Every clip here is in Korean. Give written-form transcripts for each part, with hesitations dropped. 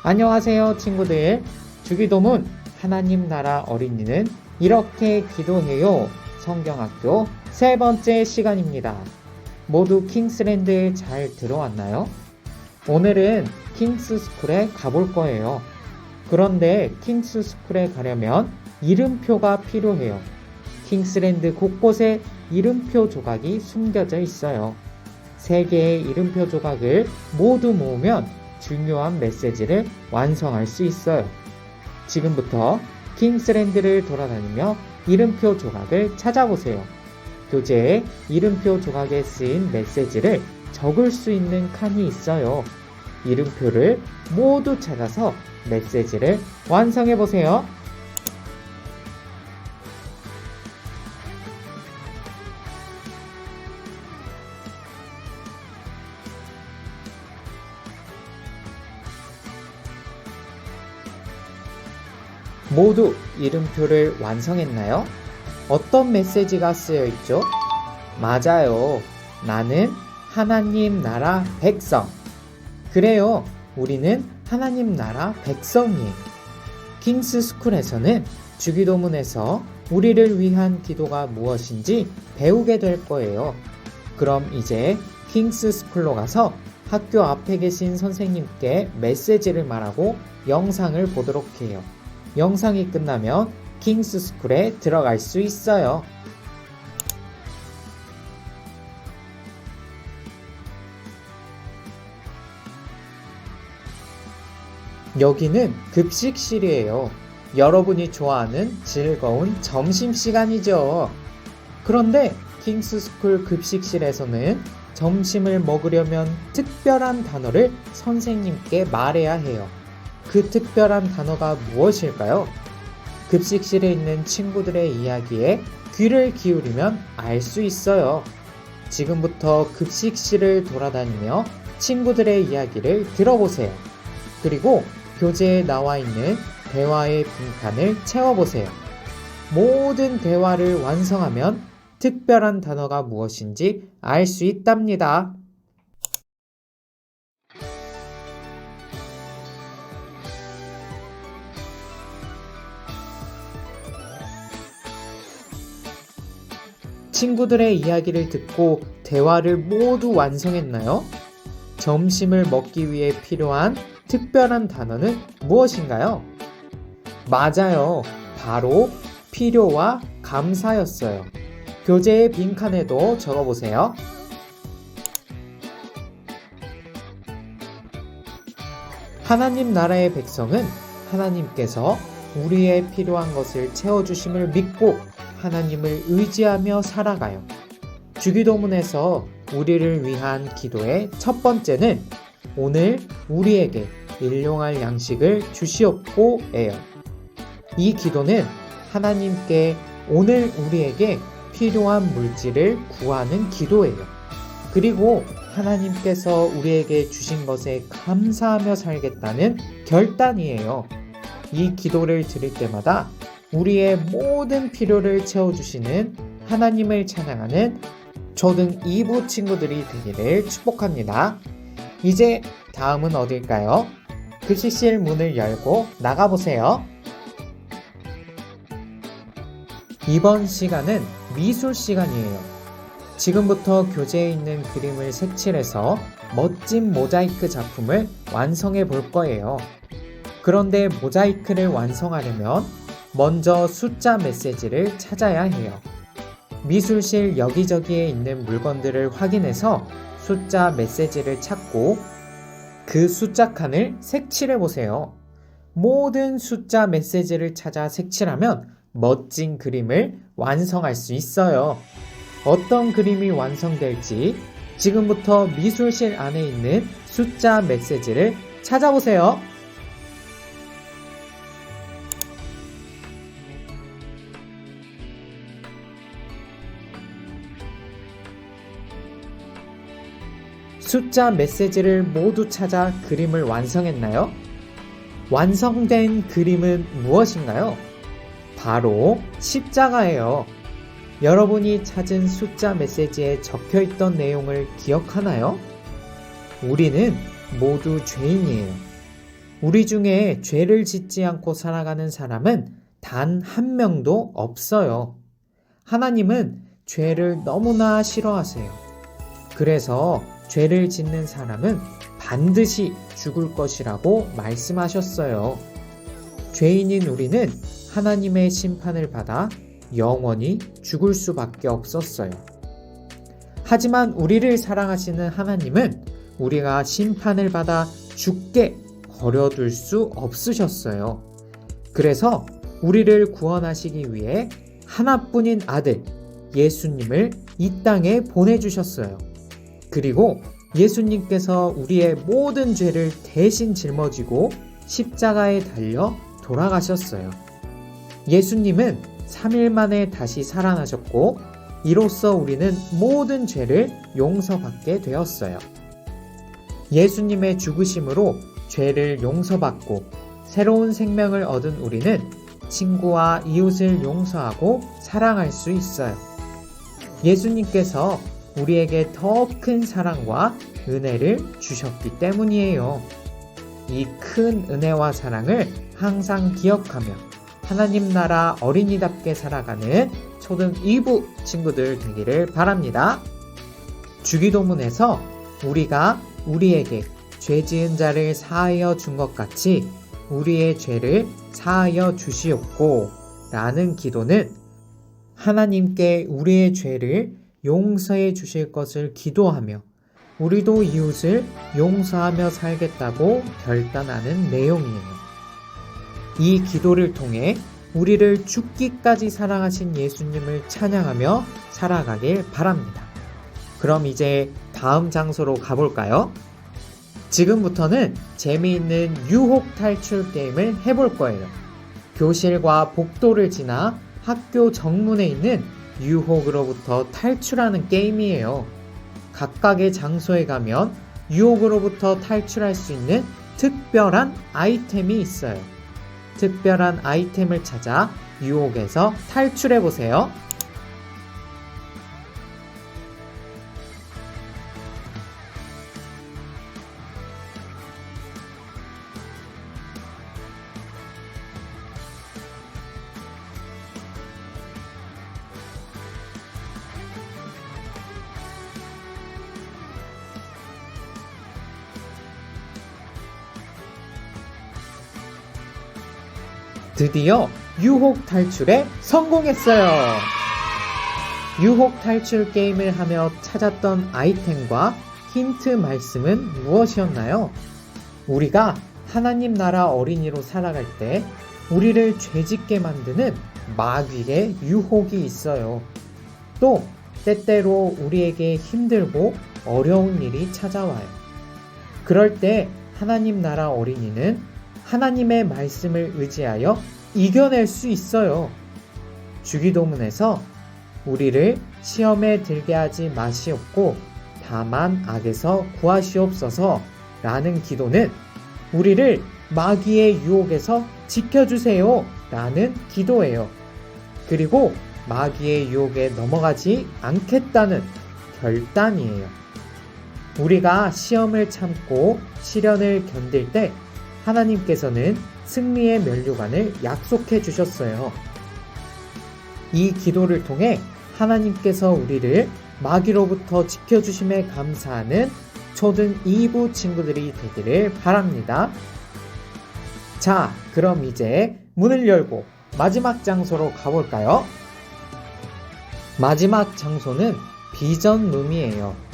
안녕하세요, 친구들. 주기도문 하나님 나라 어린이는 이렇게 기도해요. 성경학교 세 번째 시간입니다. 모두 킹스랜드에 잘 들어왔나요? 오늘은 킹스스쿨에 가볼 거예요. 그런데 킹스스쿨에 가려면 이름표가 필요해요. 킹스랜드 곳곳에 이름표 조각이 숨겨져 있어요. 3개의 이름표 조각을 모두 모으면 중요한 메시지를 완성할 수 있어요. 지금부터 킹스랜드를 돌아다니며 이름표 조각을 찾아보세요. 교재에 이름표 조각에 쓰인 메시지를 적을 수 있는 칸이 있어요. 이름표를 모두 찾아서 메시지를 완성해 보세요. 모두 이름표를 완성했나요? 어떤 메시지가 쓰여 있죠? 맞아요. 나는 하나님 나라 백성. 그래요. 우리는 하나님 나라 백성이에요. 킹스스쿨에서는 주기도문에서 우리를 위한 기도가 무엇인지 배우게 될 거예요. 그럼 이제 킹스스쿨로 가서 학교 앞에 계신 선생님께 메시지를 말하고 영상을 보도록 해요. 영상이 끝나면 킹스스쿨에 들어갈 수 있어요. 여기는 급식실이에요. 여러분이 좋아하는 즐거운 점심시간이죠. 그런데 킹스스쿨 급식실에서는 점심을 먹으려면 특별한 단어를 선생님께 말해야 해요. 그 특별한 단어가 무엇일까요? 급식실에 있는 친구들의 이야기에 귀를 기울이면 알 수 있어요. 지금부터 급식실을 돌아다니며 친구들의 이야기를 들어보세요. 그리고 교재에 나와 있는 대화의 빈칸을 채워보세요. 모든 대화를 완성하면 특별한 단어가 무엇인지 알 수 있답니다. 친구들의 이야기를 듣고 대화를 모두 완성했나요? 점심을 먹기 위해 필요한 특별한 단어는 무엇인가요? 맞아요. 바로 필요와 감사였어요. 교재의 빈칸에도 적어보세요. 하나님 나라의 백성은 하나님께서 우리의 필요한 것을 채워주심을 믿고 하나님을 의지하며 살아가요. 주기도문에서 우리를 위한 기도의 첫 번째는 오늘 우리에게 일용할 양식을 주시옵고예요. 이 기도는 하나님께 오늘 우리에게 필요한 물질을 구하는 기도예요. 그리고 하나님께서 우리에게 주신 것에 감사하며 살겠다는 결단이에요. 이 기도를 드릴 때마다 우리의 모든 필요를 채워주시는 하나님을 찬양하는 초등 2부 친구들이 되기를 축복합니다. 이제 다음은 어딜까요? 급식실 문을 열고 나가보세요. 이번 시간은 미술 시간이에요. 지금부터 교재에 있는 그림을 색칠해서 멋진 모자이크 작품을 완성해 볼 거예요. 그런데 모자이크를 완성하려면 먼저 숫자 메시지를 찾아야 해요. 미술실 여기저기에 있는 물건들을 확인해서 숫자 메시지를 찾고 그 숫자 칸을 색칠해 보세요. 모든 숫자 메시지를 찾아 색칠하면 멋진 그림을 완성할 수 있어요. 어떤 그림이 완성될지 지금부터 미술실 안에 있는 숫자 메시지를 찾아보세요. 숫자 메시지를 모두 찾아 그림을 완성했나요? 완성된 그림은 무엇인가요? 바로 십자가예요. 여러분이 찾은 숫자 메시지에 적혀있던 내용을 기억하나요? 우리는 모두 죄인이에요. 우리 중에 죄를 짓지 않고 살아가는 사람은 단 한 명도 없어요. 하나님은 죄를 너무나 싫어하세요. 그래서 죄를 짓는 사람은 반드시 죽을 것이라고 말씀하셨어요. 죄인인 우리는 하나님의 심판을 받아 영원히 죽을 수밖에 없었어요. 하지만 우리를 사랑하시는 하나님은 우리가 심판을 받아 죽게 버려둘 수 없으셨어요. 그래서 우리를 구원하시기 위해 하나뿐인 아들 예수님을 이 땅에 보내주셨어요. 그리고 예수님께서 우리의 모든 죄를 대신 짊어지고 십자가에 달려 돌아가셨어요. 예수님은 3일 만에 다시 살아나셨고 이로써 우리는 모든 죄를 용서받게 되었어요. 예수님의 죽으심으로 죄를 용서받고 새로운 생명을 얻은 우리는 친구와 이웃을 용서하고 사랑할 수 있어요. 예수님께서 우리에게 더 큰 사랑과 은혜를 주셨기 때문이에요. 이 큰 은혜와 사랑을 항상 기억하며 하나님 나라 어린이답게 살아가는 초등 2부 친구들 되기를 바랍니다. 주기도문에서 우리가 우리에게 죄 지은 자를 사하여 준 것 같이 우리의 죄를 사하여 주시옵고 라는 기도는 하나님께 우리의 죄를 용서해 주실 것을 기도하며 우리도 이웃을 용서하며 살겠다고 결단하는 내용이에요. 이 기도를 통해 우리를 죽기까지 사랑하신 예수님을 찬양하며 살아가길 바랍니다. 그럼 이제 다음 장소로 가볼까요? 지금부터는 재미있는 유혹 탈출 게임을 해볼 거예요. 교실과 복도를 지나 학교 정문에 있는 유혹으로부터 탈출하는 게임이에요. 각각의 장소에 가면 유혹으로부터 탈출할 수 있는 특별한 아이템이 있어요. 특별한 아이템을 찾아 유혹에서 탈출해 보세요. 드디어 유혹 탈출에 성공했어요. 유혹 탈출 게임을 하며 찾았던 아이템과 힌트 말씀은 무엇이었나요? 우리가 하나님 나라 어린이로 살아갈 때 우리를 죄짓게 만드는 마귀의 유혹이 있어요. 또 때때로 우리에게 힘들고 어려운 일이 찾아와요. 그럴 때 하나님 나라 어린이는 하나님의 말씀을 의지하여 이겨낼 수 있어요. 주기도문에서 우리를 시험에 들게 하지 마시옵고 다만 악에서 구하시옵소서 라는 기도는 우리를 마귀의 유혹에서 지켜주세요 라는 기도예요. 그리고 마귀의 유혹에 넘어가지 않겠다는 결단이에요. 우리가 시험을 참고 시련을 견딜 때 하나님께서는 승리의 면류관을 약속해 주셨어요. 이 기도를 통해 하나님께서 우리를 마귀로부터 지켜주심에 감사하는 초등 2부 친구들이 되기를 바랍니다. 자, 그럼 이제 문을 열고 마지막 장소로 가볼까요? 마지막 장소는 비전룸이에요.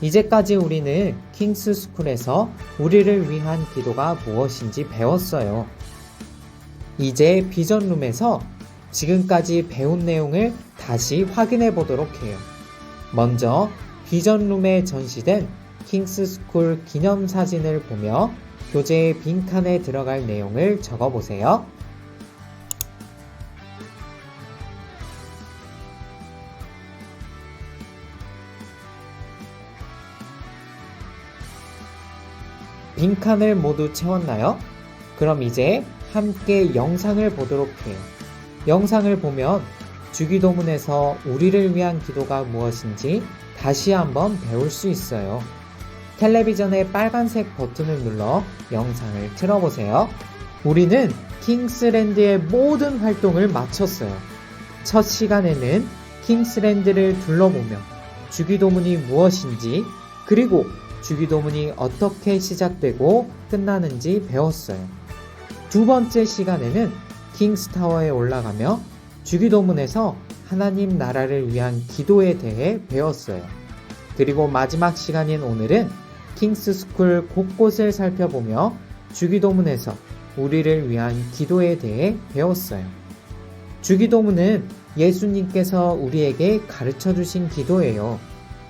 이제까지 우리는 킹스스쿨에서 우리를 위한 기도가 무엇인지 배웠어요. 이제 비전룸에서 지금까지 배운 내용을 다시 확인해 보도록 해요. 먼저 비전룸에 전시된 킹스스쿨 기념사진을 보며 교재의 빈칸에 들어갈 내용을 적어보세요. 빈칸을 모두 채웠나요? 그럼 이제 함께 영상을 보도록 해요. 영상을 보면 주기도문에서 우리를 위한 기도가 무엇인지 다시 한번 배울 수 있어요. 텔레비전의 빨간색 버튼을 눌러 영상을 틀어보세요. 우리는 킹스랜드의 모든 활동을 마쳤어요. 첫 시간에는 킹스랜드를 둘러보며 주기도문이 무엇인지 그리고 주기도문이 어떻게 시작되고 끝나는지 배웠어요. 두 번째 시간에는 킹스타워에 올라가며 주기도문에서 하나님 나라를 위한 기도에 대해 배웠어요. 그리고 마지막 시간인 오늘은 킹스스쿨 곳곳을 살펴보며 주기도문에서 우리를 위한 기도에 대해 배웠어요. 주기도문은 예수님께서 우리에게 가르쳐 주신 기도예요.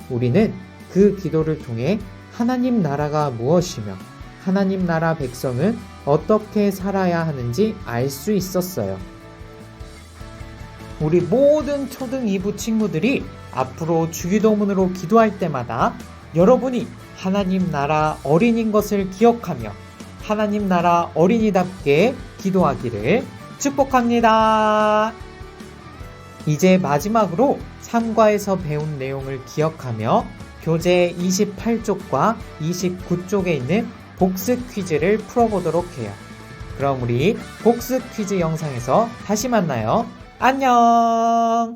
우리는 그 기도를 통해 하나님 나라가 무엇이며 하나님 나라 백성은 어떻게 살아야 하는지 알 수 있었어요. 우리 모든 초등 2부 친구들이 앞으로 주기도문으로 기도할 때마다 여러분이 하나님 나라 어린인 것을 기억하며 하나님 나라 어린이답게 기도하기를 축복합니다. 이제 마지막으로 3과에서 배운 내용을 기억하며 교재 28쪽과 29쪽에 있는 복습 퀴즈를 풀어보도록 해요. 그럼 우리 복습 퀴즈 영상에서 다시 만나요. 안녕!